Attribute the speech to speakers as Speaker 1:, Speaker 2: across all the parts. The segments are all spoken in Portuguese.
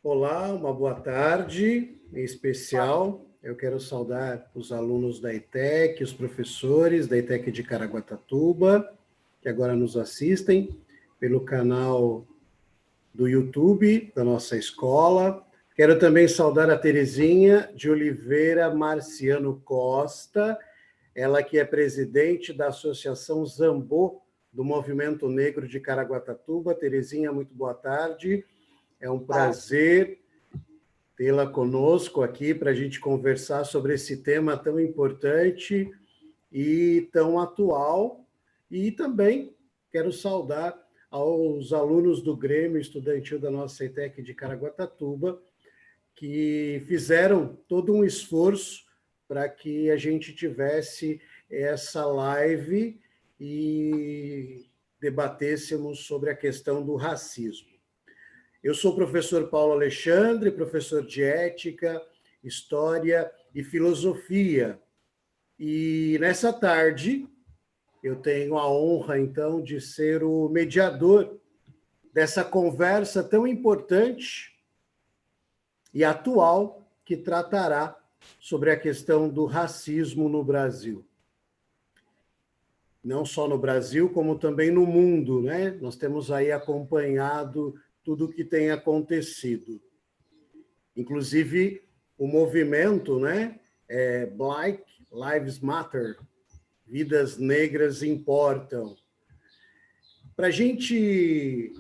Speaker 1: Olá, uma boa tarde, em especial. Eu quero saudar os alunos da ETEC, os professores da ETEC de Caraguatatuba, que agora nos assistem pelo canal do YouTube da nossa escola. Quero também saudar a Terezinha de Oliveira Marciano Costa, ela que é presidente da Associação Zambô, do Movimento Negro de Caraguatatuba. Terezinha, muito boa tarde. É um prazer tê-la conosco aqui para a gente conversar sobre esse tema tão importante e tão atual. E também quero saudar aos alunos do Grêmio Estudantil da nossa ETEC de Caraguatatuba, que fizeram todo um esforço para que a gente tivesse essa live e debatêssemos sobre a questão do racismo. Eu sou o professor Paulo Alexandre, professor de Ética, História e Filosofia. E nessa tarde eu tenho a honra, então, de ser o mediador dessa conversa tão importante e atual que tratará sobre a questão do racismo no Brasil. Não só no Brasil, como também no mundo, né? Nós temos aí acompanhado tudo o que tem acontecido. Inclusive, o movimento, né? Black Lives Matter, vidas negras importam. Para a gente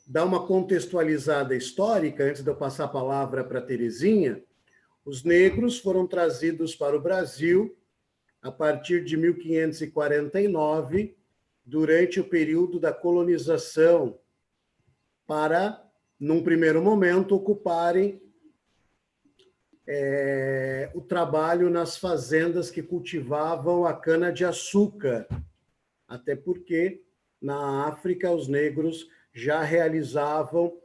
Speaker 1: dar uma contextualizada histórica, antes de eu passar a palavra para a Terezinha, os negros foram trazidos para o Brasil a partir de 1549, durante o período da colonização, para, num primeiro momento, ocuparem o trabalho nas fazendas que cultivavam a cana-de-açúcar, até porque na África os negros já realizavam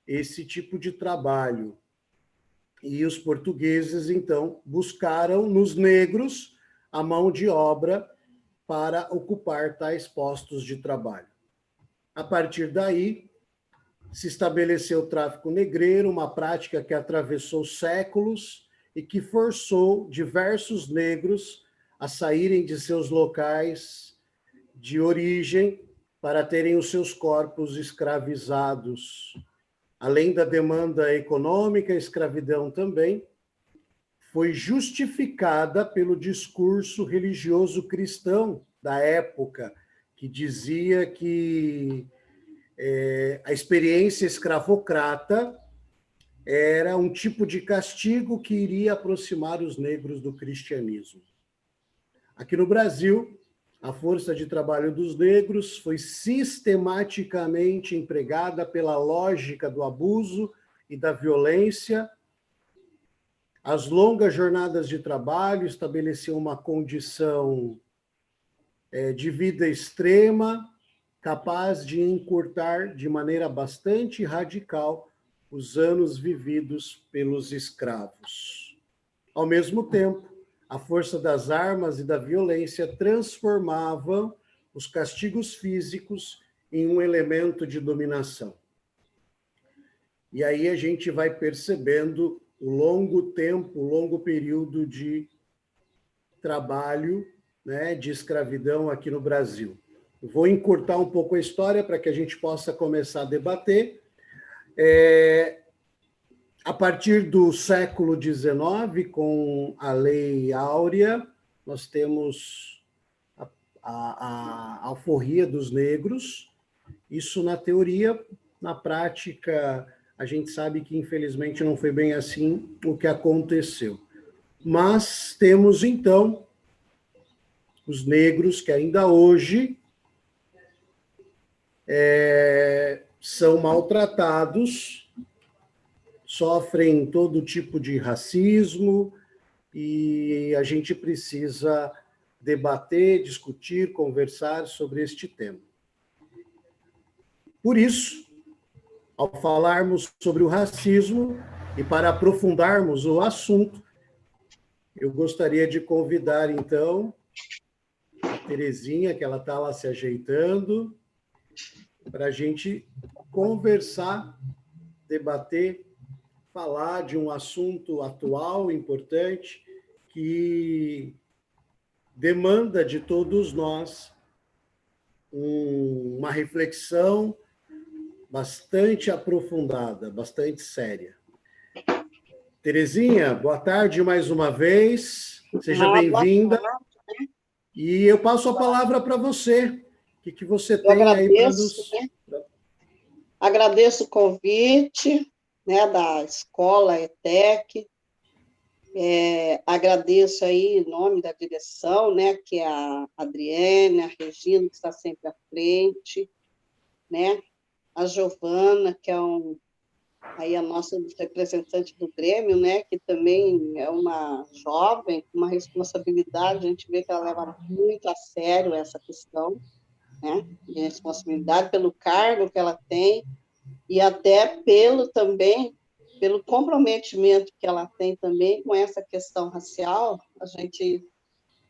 Speaker 1: esse tipo de trabalho. E os portugueses, então, buscaram nos negros a mão de obra para ocupar tais postos de trabalho. A partir daí, se estabeleceu o tráfico negreiro, uma prática que atravessou séculos e que forçou diversos negros a saírem de seus locais de origem para terem os seus corpos escravizados. Além da demanda econômica, a escravidão também foi justificada pelo discurso religioso cristão da época, que dizia que a experiência escravocrata era um tipo de castigo que iria aproximar os negros do cristianismo. Aqui no Brasil, a força de trabalho dos negros foi sistematicamente empregada pela lógica do abuso e da violência. As longas jornadas de trabalho estabeleciam uma condição de vida extrema, capaz de encurtar de maneira bastante radical os anos vividos pelos escravos. Ao mesmo tempo, a força das armas e da violência transformavam os castigos físicos em um elemento de dominação. E aí a gente vai percebendo o longo tempo, o longo período de trabalho, né, de escravidão aqui no Brasil. Eu vou encurtar um pouco a história para que a gente possa começar a debater. A partir do século XIX, com a Lei Áurea, nós temos a alforria dos negros. Isso na teoria, na prática, a gente sabe que, infelizmente, não foi bem assim o que aconteceu. Mas temos, então, os negros que ainda hoje são maltratados, sofrem todo tipo de racismo, e a gente precisa debater, discutir, conversar sobre este tema. Por isso, ao falarmos sobre o racismo, e para aprofundarmos o assunto, eu gostaria de convidar, então, a Terezinha, que ela está lá se ajeitando, para a gente conversar, debater falar de um assunto atual, importante, que demanda de todos nós uma reflexão bastante aprofundada, bastante séria. Terezinha, boa tarde mais uma vez. Seja bem-vinda. E eu passo a palavra para você. O que você tem aí para nos...
Speaker 2: Agradeço o convite, né, da Escola ETEC. Agradeço aí em nome da direção, né, que é a Adriene, a Regina, que está sempre à frente, né, a Giovana, que é aí a nossa representante do Grêmio, né, que também é uma jovem com uma responsabilidade, a gente vê que ela leva muito a sério essa questão, né, de responsabilidade pelo cargo que ela tem e até pelo comprometimento que ela tem também com essa questão racial. A gente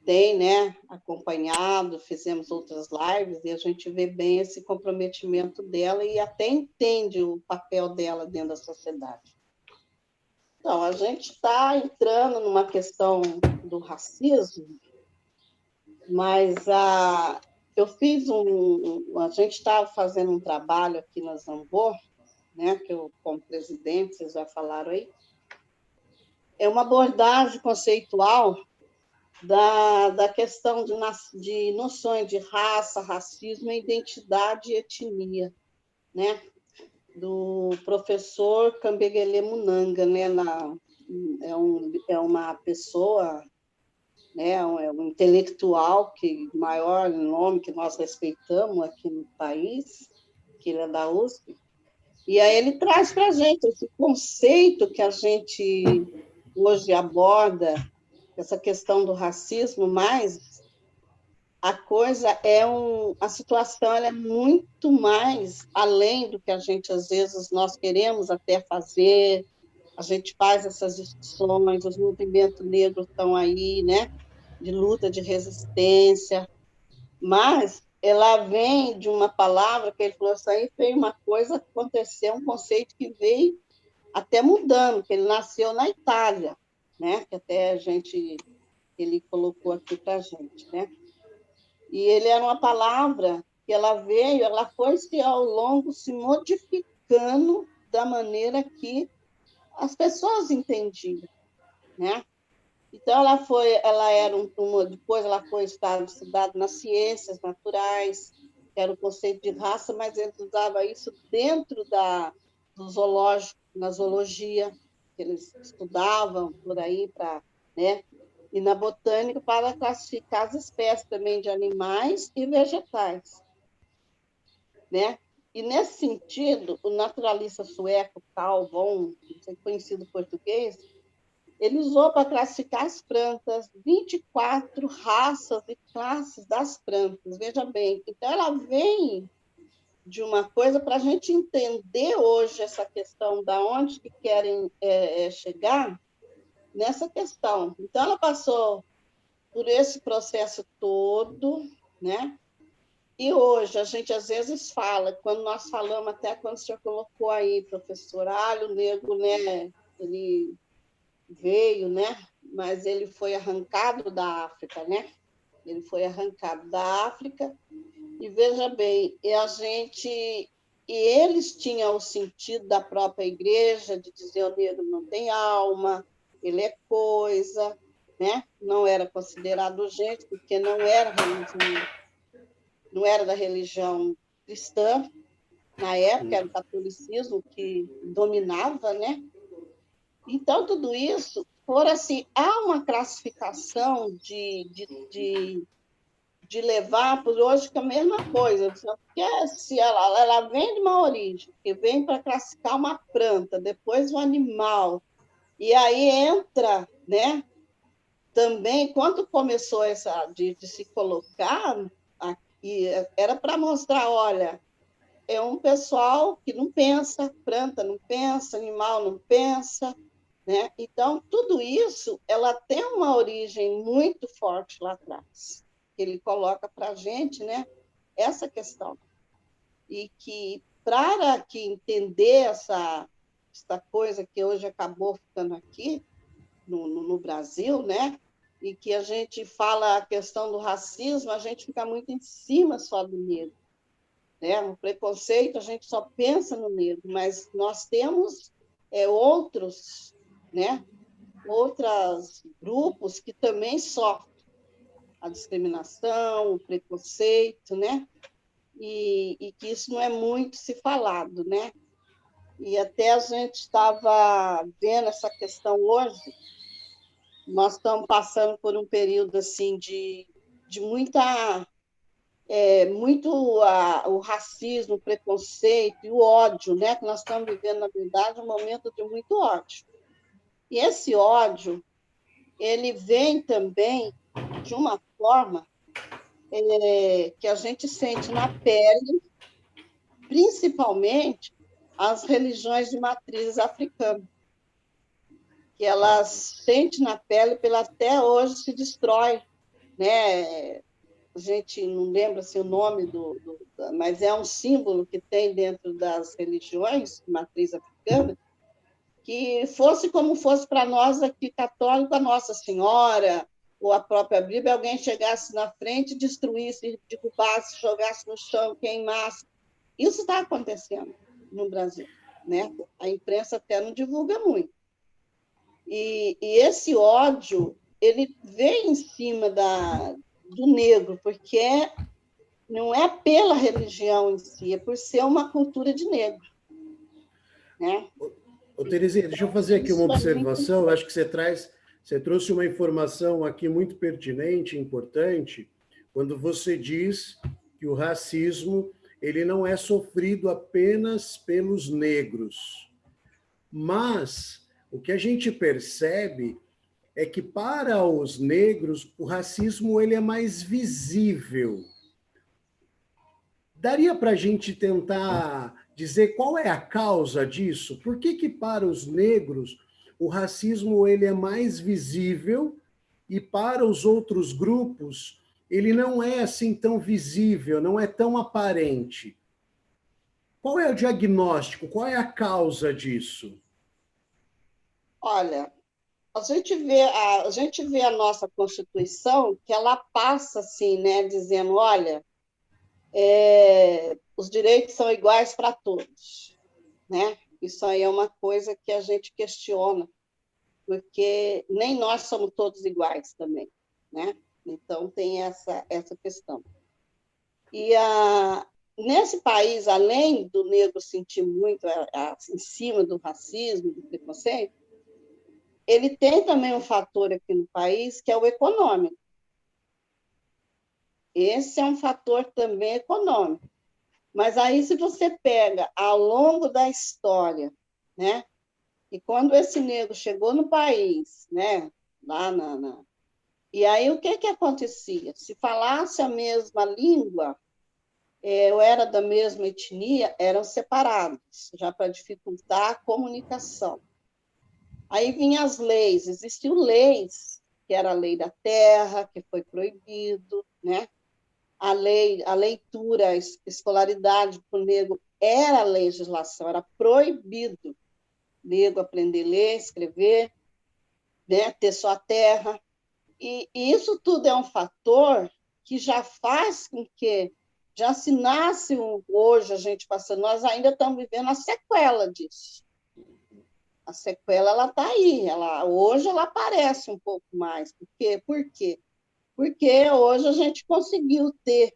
Speaker 2: tem, né, acompanhado, fizemos outras lives e a gente vê bem esse comprometimento dela e até entende o papel dela dentro da sociedade. Então, a gente está entrando numa questão do racismo, mas eu fiz a gente está fazendo um trabalho aqui na Zambor, né, que eu, como presidente, vocês já falaram aí, é uma abordagem conceitual da questão de noções de raça, racismo, identidade e etnia, né, do professor Kambegele Munanga, né, é uma pessoa, né, é um intelectual que maior nome que nós respeitamos aqui no país, que ele é da USP, e aí ele traz para a gente esse conceito que a gente hoje aborda, essa questão do racismo, mas a situação ela é muito mais além do que a gente, às vezes, nós queremos até fazer, a gente faz essas discussões, os movimentos negros estão aí, né, de luta, de resistência, mas ela vem de uma palavra que ele falou, isso aí foi uma coisa que aconteceu, um conceito que veio até mudando, que ele nasceu na Itália, né? Que até ele colocou aqui para a gente, né? E ele era uma palavra que ela foi se ao longo se modificando da maneira que as pessoas entendiam, né? Então depois ela foi estudada nas ciências naturais, que era o conceito de raça, mas eles usavam isso dentro do zoológico, na zoologia, que eles estudavam por aí né? E na botânica para classificar as espécies também de animais e vegetais, né? E nesse sentido, o naturalista sueco Carl von, conhecido português, ele usou para classificar as plantas 24 raças e classes das plantas. Veja bem, então ela vem de uma coisa para a gente entender hoje essa questão da onde que querem chegar nessa questão. Então ela passou por esse processo todo, né? E hoje a gente às vezes fala, quando nós falamos, até quando o senhor colocou aí, professor, o negro, né? Ele veio, né? Mas ele foi arrancado da África, né? Ele foi arrancado da África e veja bem, e eles tinham o sentido da própria igreja de dizer o negro não tem alma, ele é coisa, né? Não era considerado gente porque não era religião, não era da religião cristã na época, era o catolicismo que dominava, né? Então, tudo isso, por assim, há uma classificação de levar por hoje que é a mesma coisa, porque se ela vem de uma origem, que vem para classificar uma planta, depois um animal, e aí entra, né? Também, quando começou de se colocar aqui, era para mostrar, olha, é um pessoal que não pensa, planta não pensa, animal não pensa, né? Então, tudo isso ela tem uma origem muito forte lá atrás. Ele coloca para a gente, né, essa questão. E que, para que entender essa coisa que hoje acabou ficando aqui no Brasil, né? E que a gente fala a questão do racismo, a gente fica muito em cima só do negro, né? O preconceito, a gente só pensa no negro, mas nós temos outros, né? Outros grupos que também sofrem a discriminação, o preconceito, né? E que isso não é muito se falado, né? E até a gente estava vendo essa questão hoje, nós estamos passando por um período assim de muito o racismo, o preconceito e o ódio, né? Que nós estamos vivendo, na verdade, um momento de muito ódio. E esse ódio, ele vem também de uma forma que a gente sente na pele, principalmente as religiões de matrizes africanas, que elas sentem na pele pela até hoje se destrói, né? A gente não lembra assim, o nome mas é um símbolo que tem dentro das religiões de matriz africana, que fosse como fosse para nós aqui católico, a Nossa Senhora ou a própria Bíblia, alguém chegasse na frente, destruísse, derrubasse, jogasse no chão, queimasse. Isso está acontecendo no Brasil, né? A imprensa até não divulga muito. E esse ódio, ele vem em cima do negro, porque não é pela religião em si, é por ser uma cultura de negro, né?
Speaker 1: Ô, Terezinha, deixa eu fazer aqui uma
Speaker 2: Isso é muito...
Speaker 1: observação. Eu acho que você trouxe uma informação aqui muito pertinente, importante, quando você diz que o racismo ele não é sofrido apenas pelos negros, mas o que a gente percebe é que para os negros o racismo ele é mais visível. Daria para a gente tentar dizer qual é a causa disso? Por que que para os negros o racismo ele é mais visível e para os outros grupos ele não é assim tão visível, não é tão aparente? Qual é o diagnóstico? Qual é a causa disso?
Speaker 2: Olha, a gente vê a nossa Constituição, que ela passa assim, né, dizendo, olha, os direitos são iguais para todos, né? Isso aí é uma coisa que a gente questiona, porque nem nós somos todos iguais também, né? Então tem essa questão. E nesse país, além do negro sentir muito em cima do racismo, do preconceito, ele tem também um fator aqui no país que é o econômico. Esse é um fator também econômico. Mas aí, se você pega ao longo da história, né? E quando esse negro chegou no país, né? Lá E aí, o que acontecia? Se falasse a mesma língua, ou era da mesma etnia, eram separados, já para dificultar a comunicação. Aí vinham as leis, existiam leis, que era a lei da terra, que foi proibido, né? A leitura, a escolaridade para o negro era legislação, era proibido negro aprender a ler, escrever, né? Ter sua terra. E isso tudo é um fator que já faz com que já se nasce hoje a gente passando, nós ainda estamos vivendo a sequela disso. A sequela ela está aí, hoje ela aparece um pouco mais. Por quê? Porque hoje a gente conseguiu ter,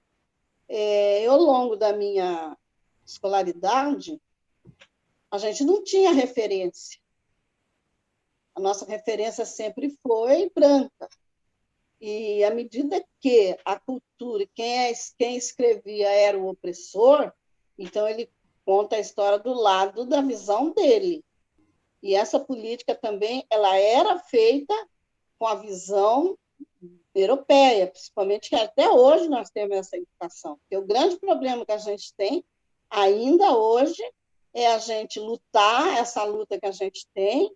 Speaker 2: ao longo da minha escolaridade, a gente não tinha referência. A nossa referência sempre foi branca. E à medida que a cultura, quem escrevia era o opressor, então ele conta a história do lado da visão dele. E essa política também ela era feita com a visão europeia, principalmente que até hoje nós temos essa educação. Porque o grande problema que a gente tem ainda hoje é a gente lutar, essa luta que a gente tem,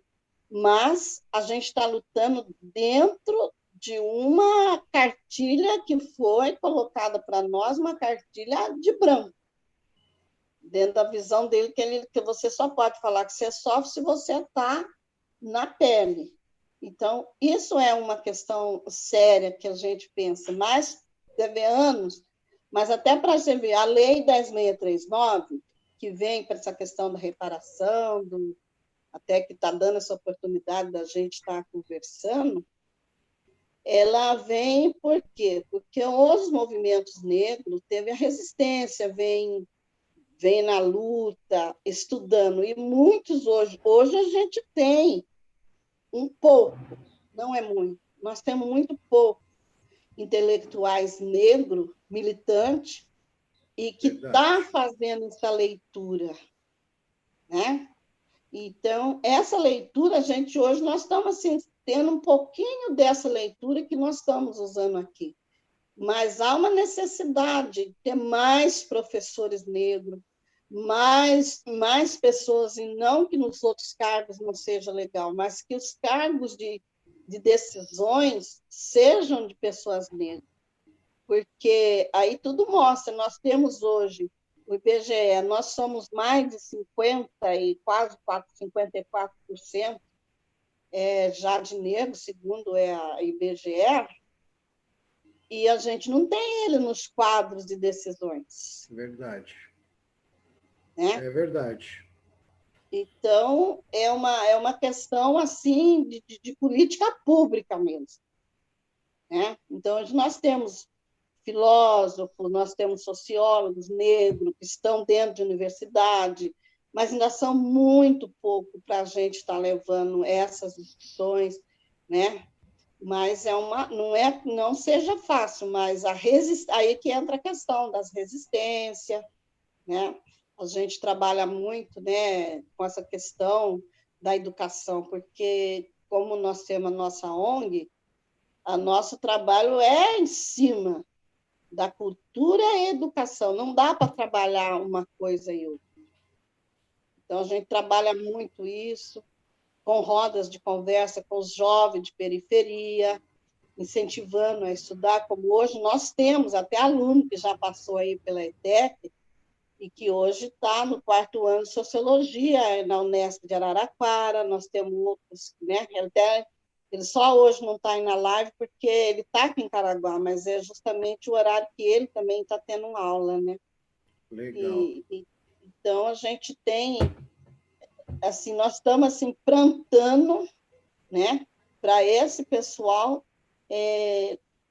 Speaker 2: mas a gente está lutando dentro de uma cartilha que foi colocada para nós, uma cartilha de branco. dentro da visão dele, que você só pode falar que você sofre se você está na pele. Então, isso é uma questão séria que a gente pensa, mas deve anos, mas até para você ver, a Lei 10.639, que vem para essa questão da reparação, até que está dando essa oportunidade da gente estar conversando, ela vem por quê? Porque os movimentos negros teve a resistência, vem na luta, estudando, e muitos hoje a gente tem um pouco, não é muito, nós temos muito pouco intelectuais negros, militantes, e que está fazendo essa leitura, né? Então, essa leitura, gente, hoje nós estamos assim, tendo um pouquinho dessa leitura que nós estamos usando aqui, mas há uma necessidade de ter mais professores negros, mais pessoas, e não que nos outros cargos não seja legal, mas que os cargos de decisões sejam de pessoas negras, porque aí tudo mostra, nós temos hoje o IBGE, nós somos mais de 50% e quase 54% já de negros, segundo a IBGE, e a gente não tem ele nos quadros de decisões.
Speaker 1: Verdade.
Speaker 2: Né?
Speaker 1: É verdade.
Speaker 2: Então, é uma questão assim de política pública mesmo. Né? Então, hoje nós temos filósofos, nós temos sociólogos negros que estão dentro de universidade, mas ainda são muito pouco para a gente estar levando essas discussões, né? Mas não seja fácil, mas aí que entra a questão das resistências, né? A gente trabalha muito, né, com essa questão da educação, porque como nós temos a nossa ONG, o nosso trabalho é em cima da cultura e educação, não dá para trabalhar uma coisa e outra. Então, a gente trabalha muito isso, com rodas de conversa com os jovens de periferia, incentivando a estudar, como hoje nós temos até aluno que já passou aí pela ETEC e que hoje está no 4º ano de Sociologia na Unesp de Araraquara, nós temos outros, né? Ele só hoje não está aí na live porque ele está aqui em Caraguá, mas é justamente o horário que ele também está tendo aula, né?
Speaker 1: Legal.
Speaker 2: Então, a gente tem, assim, nós estamos assim, plantando, né, para esse pessoal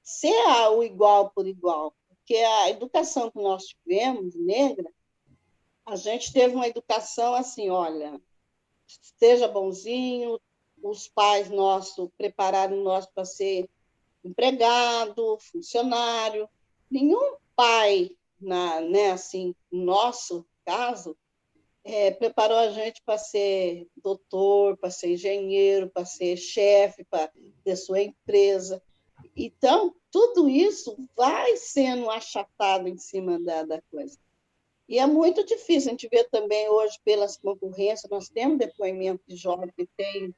Speaker 2: ser o igual por igual, porque a educação que nós tivemos, negra, a gente teve uma educação assim, olha, seja bonzinho, os pais nossos prepararam nós para ser empregado, funcionário. Nenhum pai, né, assim, no nosso caso, preparou a gente para ser doutor, para ser engenheiro, para ser chefe, para ter sua empresa. Então, tudo isso vai sendo achatado em cima da coisa. E é muito difícil, a gente vê também hoje pelas concorrências, nós temos depoimento de jovem que tem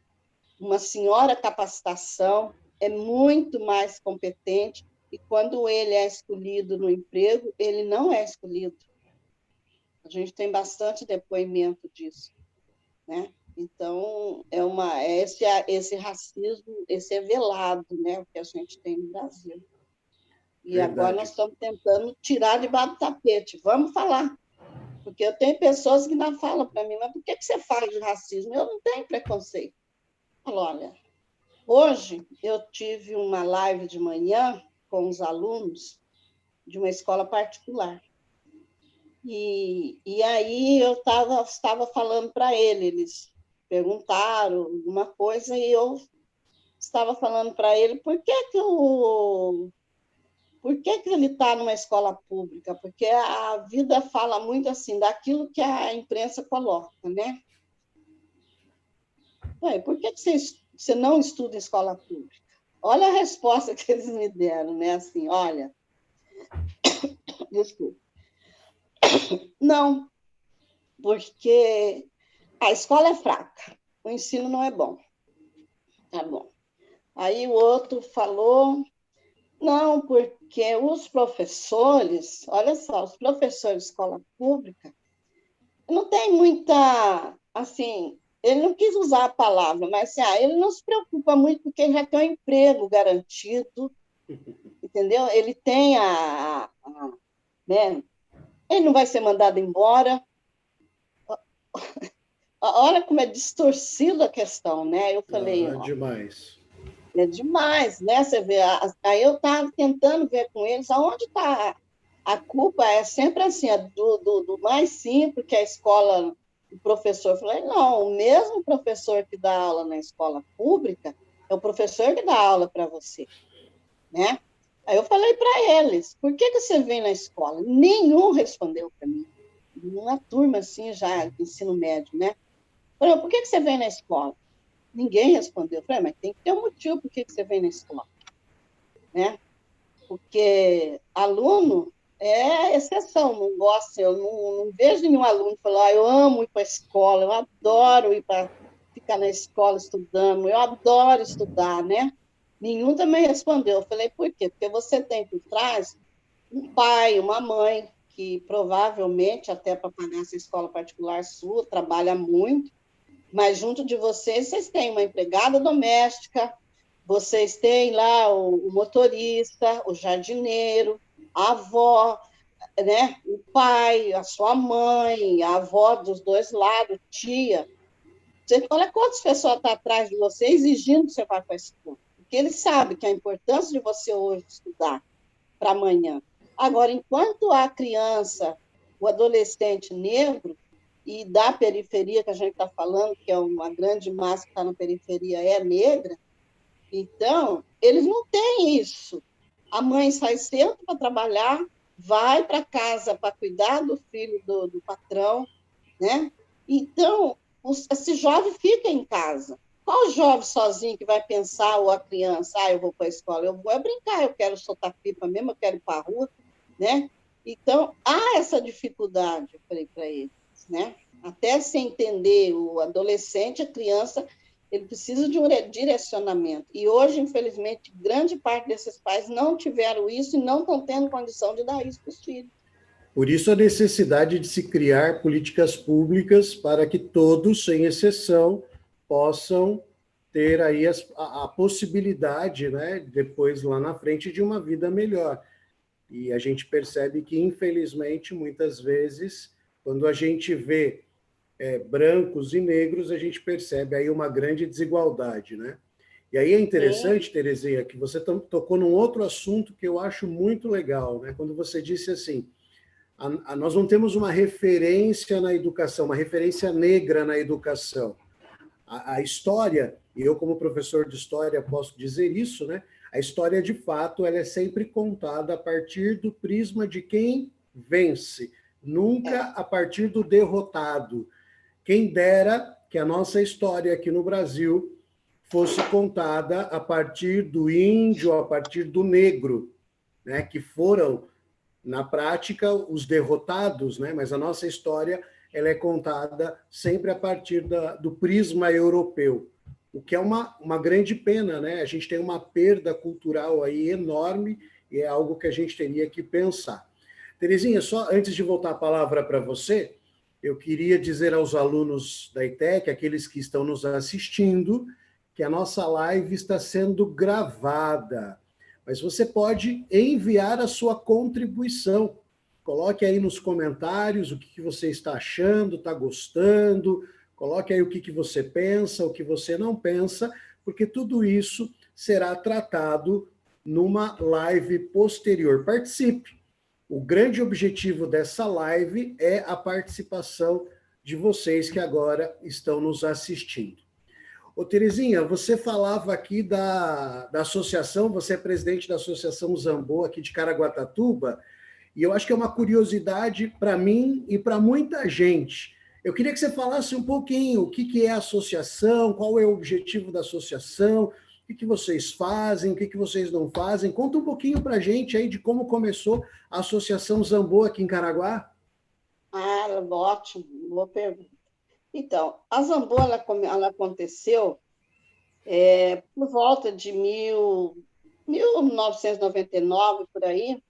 Speaker 2: uma senhora capacitação, é muito mais competente, e quando ele é escolhido no emprego, ele não é escolhido. A gente tem bastante depoimento disso, né? Então, esse racismo, esse é velado, né, o que a gente tem no Brasil. E
Speaker 1: Verdade.
Speaker 2: agora nós estamos tentando tirar debaixo do tapete. Vamos falar. Porque eu tenho pessoas que ainda falam para mim, mas por que você fala de racismo? Eu não tenho preconceito. Eu falo, olha, hoje eu tive uma live de manhã com os alunos de uma escola particular. E aí eu estava falando para eles perguntaram alguma coisa e eu estava falando para ele por que ele está numa escola pública? Porque a vida fala muito assim, daquilo que a imprensa coloca, né? Ué, por que você não estuda em escola pública? Olha a resposta que eles me deram, né? Assim, olha, desculpa. Não, porque a escola é fraca, o ensino não é bom. Tá bom. Aí o outro falou, não, porque os professores, olha só, os professores de escola pública, não tem muita, assim, ele não quis usar a palavra, mas assim, ele não se preocupa muito porque ele já tem um emprego garantido, entendeu? Ele tem né? Ele não vai ser mandado embora. Olha como é distorcida a questão, né? Eu falei,
Speaker 1: Ah,
Speaker 2: ó,
Speaker 1: demais.
Speaker 2: é demais, né? Você vê, aí eu estava tentando ver com eles aonde está a culpa, é sempre assim, do mais simples, que a escola, o professor. Eu falei, não, o mesmo professor que dá aula na escola pública é o professor que dá aula para você, né? Aí eu falei para eles, por que que você vem na escola? Nenhum respondeu para mim. Uma turma assim, já de ensino médio, né? Falei, por que que você vem na escola? Ninguém respondeu. Eu falei, mas tem que ter um motivo por que que você vem na escola, né? Porque aluno é exceção, não gosto, eu não vejo nenhum aluno falar, eu amo ir para a escola, eu adoro ir para ficar na escola estudando, eu adoro estudar, né? Nenhum também respondeu. Eu falei, por quê? Porque você tem por trás um pai, uma mãe, que provavelmente, até para pagar essa escola particular sua, trabalha muito, mas junto de vocês, vocês têm uma empregada doméstica, vocês têm lá o motorista, o jardineiro, a avó, né? O pai, a sua mãe, a avó dos dois lados, tia. Você, olha quantas pessoas estão atrás de você exigindo que você vá para a escola. Porque eles sabem que a importância de você hoje estudar para amanhã. Agora, enquanto a criança, o adolescente negro, e da periferia que a gente está falando, que é uma grande massa que está na periferia, é negra, então, eles não têm isso. A mãe sai cedo para trabalhar, vai para casa para cuidar do filho do patrão, né? Então, esse jovem fica em casa. Qual jovem sozinho que vai pensar, ou a criança, eu vou para a escola, eu vou brincar, eu quero soltar pipa mesmo, eu quero ir para a rua, né? Então, há essa dificuldade, eu falei para eles, né? Até se entender o adolescente, a criança, ele precisa de um direcionamento. E hoje, infelizmente, grande parte desses pais não tiveram isso e não estão tendo condição de dar isso para os filhos.
Speaker 1: Por isso a necessidade de se criar políticas públicas para que todos, sem exceção, possam ter aí a possibilidade, né, depois lá na frente, de uma vida melhor. E a gente percebe que, infelizmente, muitas vezes, quando a gente vê brancos e negros, a gente percebe aí uma grande desigualdade, né? E aí é
Speaker 2: Sim,
Speaker 1: interessante, Terezinha, que você tocou num outro assunto que eu acho muito legal, né? Quando você disse assim, nós não temos uma referência na educação, uma referência negra na educação. A história, e eu como professor de história posso dizer isso, né? A história, de fato, ela é sempre contada a partir do prisma de quem vence, nunca
Speaker 2: é.
Speaker 1: a partir do derrotado. Quem dera que a nossa história aqui no Brasil fosse contada a partir do índio, a partir do negro, né? Que foram na prática os derrotados, né? Mas a nossa história ela é contada sempre a partir do prisma europeu, o que é uma grande pena, né? A gente tem uma perda cultural aí enorme e é algo que a gente teria que pensar. Terezinha, só antes de voltar a palavra para você, eu queria dizer aos alunos da ITEC, aqueles que estão nos assistindo, que a nossa live está sendo gravada, mas você pode enviar a sua contribuição. Coloque aí nos comentários o que você está achando, está gostando, coloque aí o que você pensa, o que você não pensa, porque tudo isso será tratado numa live posterior. Participe. O grande objetivo dessa live é a participação de vocês que agora estão nos assistindo. Ô, Terezinha, você falava aqui da associação, você é presidente da Associação Zambô aqui de Caraguatatuba, e eu acho que é uma curiosidade para mim e para muita gente. Eu queria que você falasse um pouquinho o que é a associação, qual é o objetivo da associação, o que vocês fazem, o que vocês não fazem. Conta um pouquinho para a gente aí de como começou a Associação Zambô aqui em Caraguá.
Speaker 2: Ótimo, boa pergunta. Então, a Zamboa ela aconteceu por volta de 1999, por aí,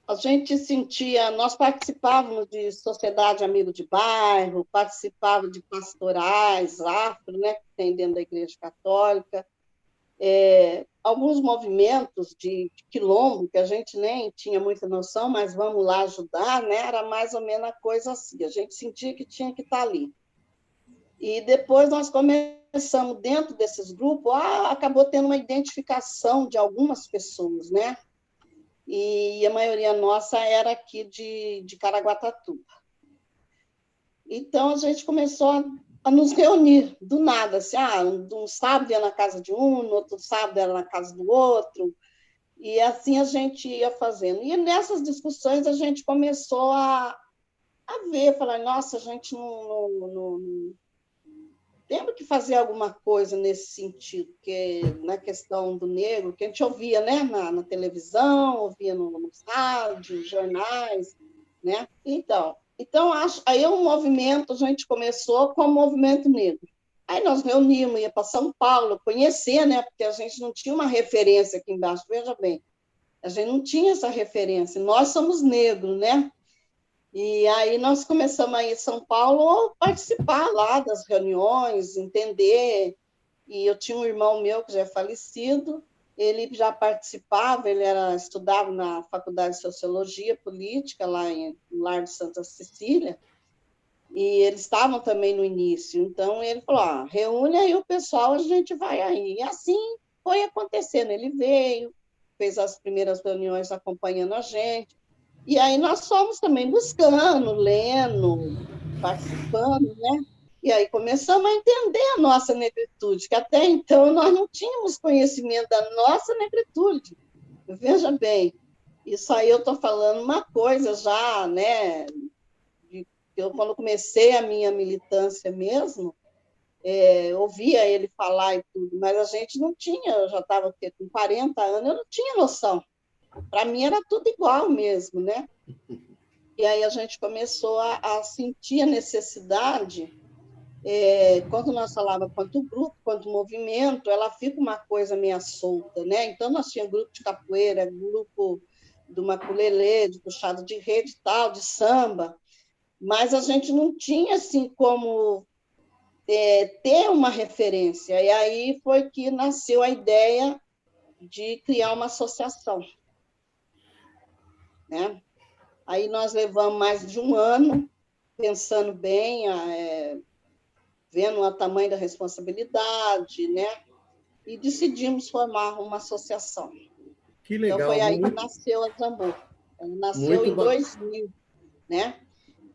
Speaker 2: A gente sentia, nós participávamos de sociedade amigo de bairro, participava de pastorais afro, né, que tem dentro da Igreja Católica, alguns movimentos de quilombo, que a gente nem tinha muita noção, mas vamos lá ajudar, né? Era mais ou menos a coisa assim, a gente sentia que tinha que estar ali. E depois nós começamos, dentro desses grupos, acabou tendo uma identificação de algumas pessoas, né? E a maioria nossa era aqui de Caraguatatuba. Então, a gente começou a nos reunir do nada, assim, um sábado ia na casa de um, no outro sábado era na casa do outro, e assim a gente ia fazendo. E nessas discussões a gente começou a ver, falar, nossa, a gente não temos que fazer alguma coisa nesse sentido, porque na questão do negro, que a gente ouvia, né, na televisão, ouvia nos rádios, jornais, né? Então aí o movimento, a gente começou com o movimento negro. Aí nós reunimos, ia para São Paulo, conhecer, né, porque a gente não tinha uma referência aqui embaixo, veja bem, a gente não tinha essa referência, nós somos negros, né? E aí nós começamos a ir em São Paulo participar lá das reuniões, entender. E eu tinha um irmão meu que já é falecido, ele já participava, estudava na Faculdade de Sociologia Política, lá no Lar de Santa Cecília, e eles estavam também no início. Então ele falou, reúne aí o pessoal, a gente vai aí. E assim foi acontecendo. Ele veio, fez as primeiras reuniões acompanhando a gente, e aí nós fomos também buscando, lendo, participando, né? E aí começamos a entender a nossa negritude, que até então nós não tínhamos conhecimento da nossa negritude. Veja bem, isso aí eu estou falando uma coisa já, né? Eu, quando comecei a minha militância mesmo, ouvia ele falar e tudo, mas a gente não tinha, eu já estava com 40 anos, eu não tinha noção. Para mim era tudo igual mesmo, né? E aí a gente começou a sentir a necessidade, quando nós falávamos quanto grupo, quanto movimento, ela fica uma coisa meio solta, né? Então nós tínhamos grupo de capoeira, grupo do maculelê, de puxado de rede e tal, de samba, mas a gente não tinha assim como ter uma referência. E aí foi que nasceu a ideia de criar uma associação, né? Aí nós levamos mais de um ano pensando bem, vendo o tamanho da responsabilidade, né? E decidimos formar uma associação.
Speaker 1: Que
Speaker 2: Então
Speaker 1: legal,
Speaker 2: foi aí que nasceu a Zambu. Ela nasceu
Speaker 1: muito
Speaker 2: em 2000, né?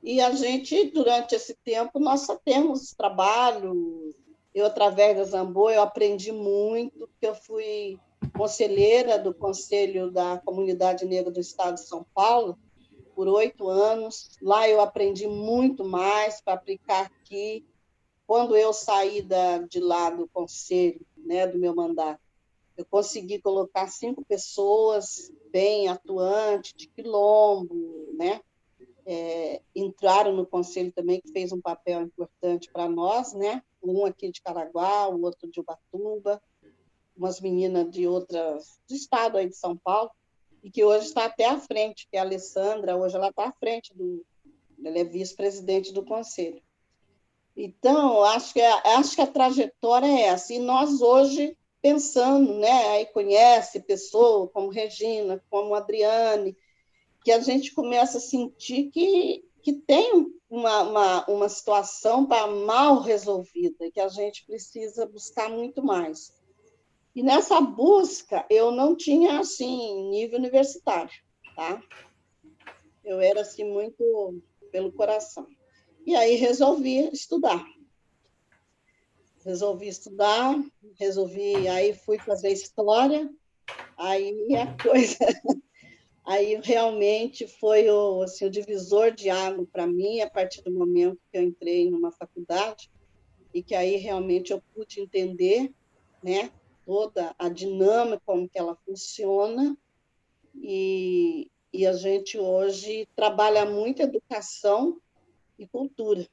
Speaker 2: E a gente, durante esse tempo, nós só temos trabalho. Eu, através da Zambu, eu aprendi muito, porque eu fui conselheira do Conselho da Comunidade Negra do Estado de São Paulo por 8 anos. Lá eu aprendi muito mais para aplicar aqui. Quando eu saí de lá do conselho, né, do meu mandato, eu consegui colocar 5 pessoas bem atuantes, de quilombo, né? Entraram no conselho também, que fez um papel importante para nós, né? Um aqui de Caraguá, o outro de Ubatuba, umas meninas de outras, do estado aí de São Paulo, e que hoje está até à frente, que é a Alessandra, hoje ela está à frente ela é vice-presidente do conselho. Então, acho que a trajetória é essa. E nós hoje, pensando, né, aí conhece pessoas como Regina, como Adriane, que a gente começa a sentir que tem uma situação mal resolvida, que a gente precisa buscar muito mais. E nessa busca, eu não tinha, assim, nível universitário, tá? Eu era, assim, muito pelo coração. E aí resolvi estudar. Aí fui fazer história, aí a coisa, aí realmente foi assim, o divisor de água para mim, a partir do momento que eu entrei numa faculdade, e que aí realmente eu pude entender, né, toda a dinâmica, como que ela funciona, e a gente hoje trabalha muito educação e cultura,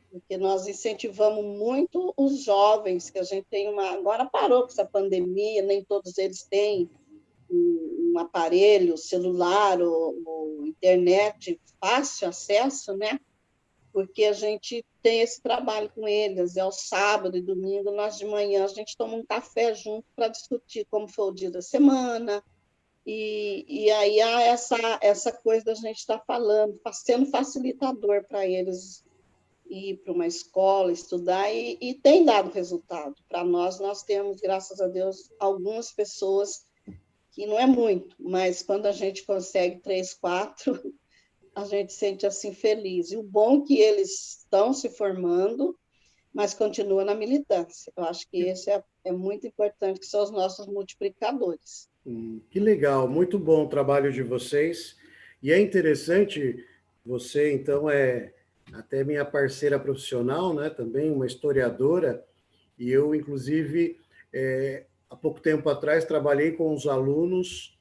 Speaker 2: porque nós incentivamos muito os jovens, que a gente tem agora parou com essa pandemia, nem todos eles têm um aparelho celular ou internet, fácil acesso, né? Porque a gente tem esse trabalho com eles, é o sábado e domingo, nós de manhã a gente toma um café junto para discutir como foi o dia da semana, e aí há essa coisa da gente estar falando, sendo facilitador para eles ir para uma escola, estudar, e tem dado resultado. Para nós temos, graças a Deus, algumas pessoas, que não é muito, mas quando a gente consegue 3, 4, a gente sente assim feliz. E o bom é que eles estão se formando, mas continuam na militância. Eu acho que esse é muito importante, que são os nossos multiplicadores.
Speaker 1: Que legal, muito bom o trabalho de vocês. E é interessante, você então é até minha parceira profissional, né? Também uma historiadora, e eu, inclusive, há pouco tempo atrás, trabalhei com os alunos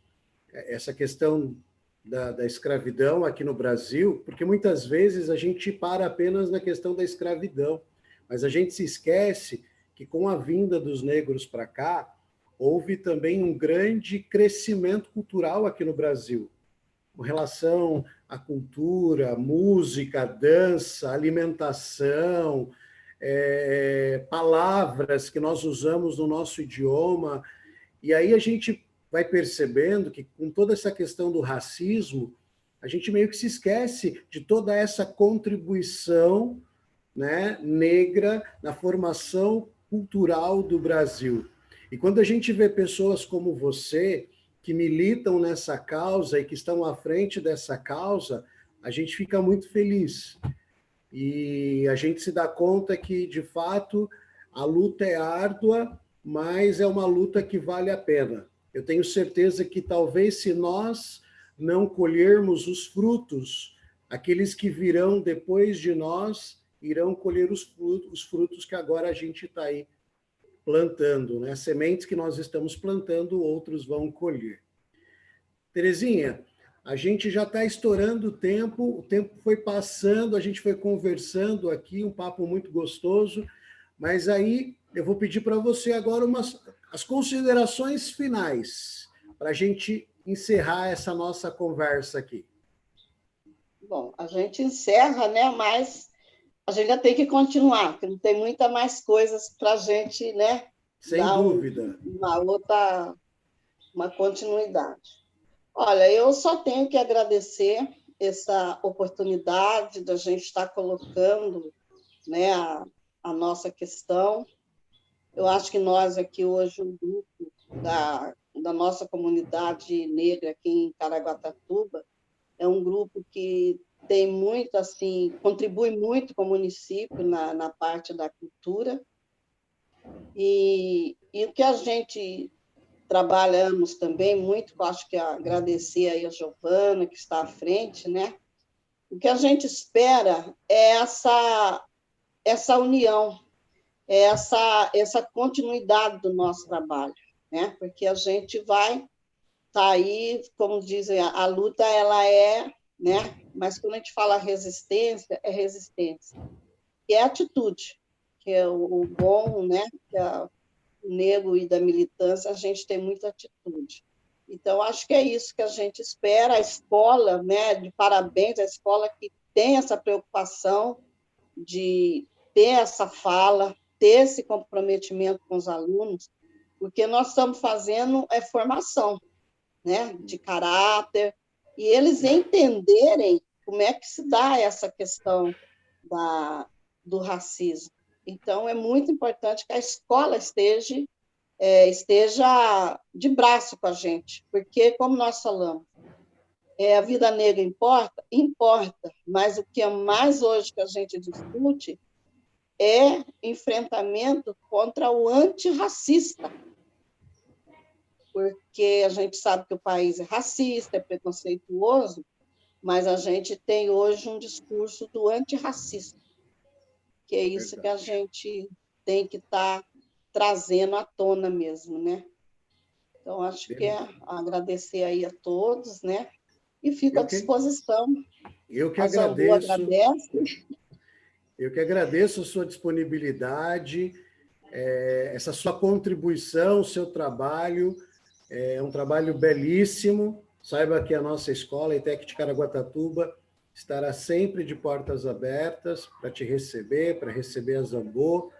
Speaker 1: essa questão da escravidão aqui no Brasil, porque muitas vezes a gente para apenas na questão da escravidão, mas a gente se esquece que com a vinda dos negros para cá, houve também um grande crescimento cultural aqui no Brasil, com relação à cultura, música, dança, alimentação, palavras que nós usamos no nosso idioma. E aí a gente vai percebendo que, com toda essa questão do racismo, a gente meio que se esquece de toda essa contribuição, né, negra na formação cultural do Brasil. E quando a gente vê pessoas como você, que militam nessa causa e que estão à frente dessa causa, a gente fica muito feliz. E a gente se dá conta que, de fato, a luta é árdua, mas é uma luta que vale a pena. Eu tenho certeza que talvez, se nós não colhermos os frutos, aqueles que virão depois de nós irão colher os frutos que agora a gente está aí plantando, né? Sementes que nós estamos plantando, outros vão colher. Terezinha, a gente já está estourando o tempo foi passando, a gente foi conversando aqui, um papo muito gostoso, mas aí eu vou pedir para você agora as considerações finais, para a gente encerrar essa nossa conversa aqui.
Speaker 2: Bom, a gente encerra, né? Mas a gente ainda tem que continuar, porque não tem muita mais coisas para a gente, né?
Speaker 1: Sem dúvida.
Speaker 2: Uma continuidade. Olha, eu só tenho que agradecer essa oportunidade da gente estar colocando, né, a nossa questão. Eu acho que nós aqui hoje, um grupo da nossa comunidade negra aqui em Caraguatatuba, é um grupo que tem muito, assim, contribui muito com o município na parte da cultura, e o que a gente trabalhamos também muito, acho que agradecer aí a Giovana, que está à frente, né? O que a gente espera é essa união, é essa continuidade do nosso trabalho, né? Porque a gente vai estar aí, como dizem, a luta ela né? Mas quando a gente fala resistência, é resistência. E é atitude, que é o bom, né? Que é o negro e da militância, a gente tem muita atitude. Então, acho que é isso que a gente espera. A escola, né? De parabéns, a escola que tem essa preocupação de ter essa fala, ter esse comprometimento com os alunos, porque nós estamos fazendo formação, né, de caráter, e eles entenderem como é que se dá essa questão do racismo. Então, é muito importante que a escola esteja de braço com a gente, porque, como nós falamos, a vida negra importa? Importa, mas o que é mais hoje que a gente discute é enfrentamento contra o antirracista, porque a gente sabe que o país é racista, é preconceituoso, mas a gente tem hoje um discurso do antirracismo, que é isso que a gente tem que estar trazendo à tona mesmo, né? Então, acho que agradecer aí a todos, né? E fico à disposição.
Speaker 1: Eu que
Speaker 2: a
Speaker 1: agradeço.
Speaker 2: Agradece.
Speaker 1: Eu que agradeço a sua disponibilidade, essa sua contribuição, o seu trabalho. É um trabalho belíssimo. Saiba que a nossa escola, a ETEC de Caraguatatuba, estará sempre de portas abertas para te receber, para receber a Zambô.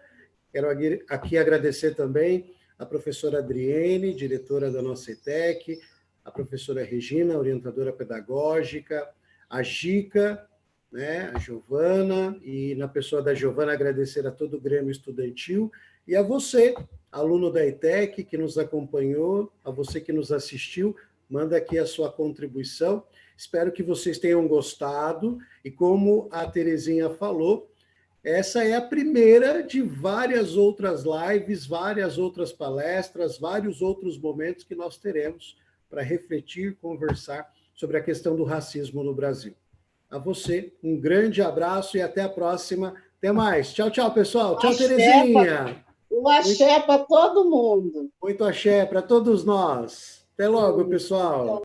Speaker 1: Quero aqui agradecer também a professora Adriene, diretora da nossa ETEC, a professora Regina, orientadora pedagógica, a Gica, né, a Giovana, e na pessoa da Giovana agradecer a todo o Grêmio Estudantil, e a você, aluno da ETEC, que nos acompanhou, a você que nos assistiu, manda aqui a sua contribuição. Espero que vocês tenham gostado, e como a Terezinha falou, essa é a primeira de várias outras lives, várias outras palestras, vários outros momentos que nós teremos para refletir, conversar sobre a questão do racismo no Brasil. A você, um grande abraço e até a próxima. Até mais. Tchau, tchau, pessoal. Tchau, Terezinha.
Speaker 2: Um axé para todo mundo.
Speaker 1: Muito axé para todos nós. Até logo, pessoal.